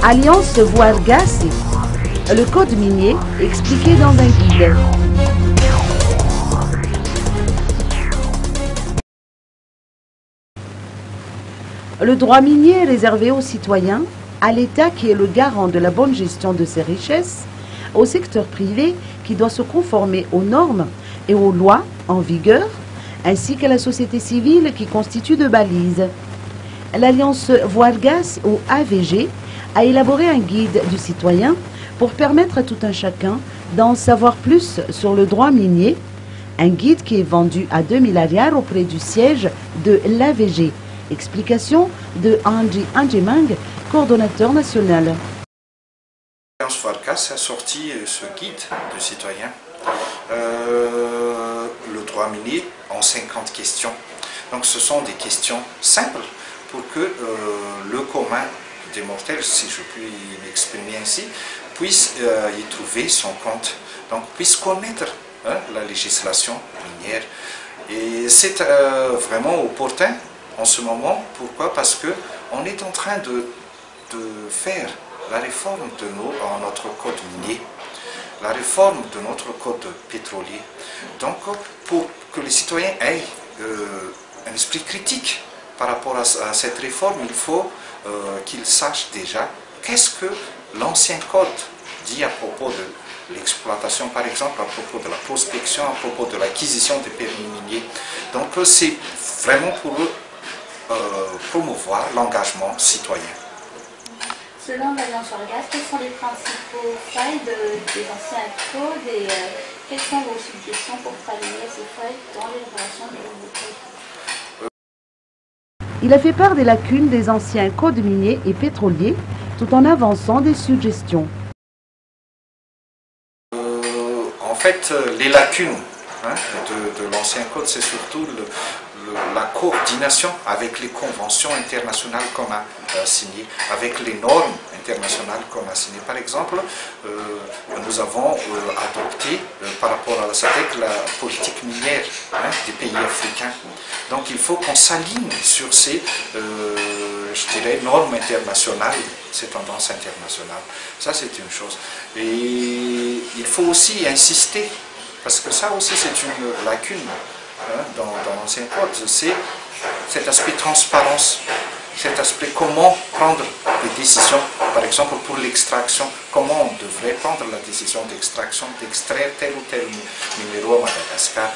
Alliance Voargassi, le code minier expliqué dans un guide. Le droit minier est réservé aux citoyens, à l'État qui est le garant de la bonne gestion de ses richesses, au secteur privé qui doit se conformer aux normes et aux lois en vigueur, ainsi qu'à la société civile qui constitue de balises. L'Alliance Voargas ou AVG a élaboré un guide du citoyen pour permettre à tout un chacun d'en savoir plus sur le droit minier, un guide qui est vendu à 2000 ariars auprès du siège de l'AVG. Explication de Andy Anjemang, coordonnateur national. L'Alliance Voargas a sorti ce guide du citoyen, le droit minier en 50 questions. Donc ce sont des questions simples pour que le commun des mortels, si je puis m'exprimer ainsi, puisse y trouver son compte, donc puisse connaître la législation minière. Et c'est vraiment opportun en ce moment. Pourquoi? Parce qu'on est en train de faire la réforme de notre code minier, la réforme de notre code pétrolier. Donc pour que les citoyens aient un esprit critique par rapport à cette réforme, il faut qu'ils sachent déjà qu'est-ce que l'ancien code dit à propos de l'exploitation, par exemple, à propos de la prospection, à propos de l'acquisition des permis miniers. Donc c'est vraiment pour eux promouvoir l'engagement citoyen. Selon l'Alliance Voargas, quels sont les principaux failles des anciens codes et quelles sont vos suggestions pour pallier ces failles dans les relations de nouveaux codes? Il a fait part des lacunes des anciens codes miniers et pétroliers tout en avançant des suggestions. En fait, les lacunes de l'ancien code, c'est surtout la coordination avec les conventions internationales qu'on a signées, avec les normes internationales qu'on a signées. Par exemple, nous avons adopté par rapport à la SADC la politique minière des pays africains. Donc il faut qu'on s'aligne sur ces, je dirais, normes internationales, ces tendances internationales. Ça, c'est une chose. Et il faut aussi insister, parce que ça aussi, c'est une lacune dans l'ancien code, c'est cet aspect transparence, cet aspect comment prendre des décisions, par exemple pour l'extraction, comment on devrait prendre la décision d'extraction, d'extraire tel ou tel minéraux à Madagascar.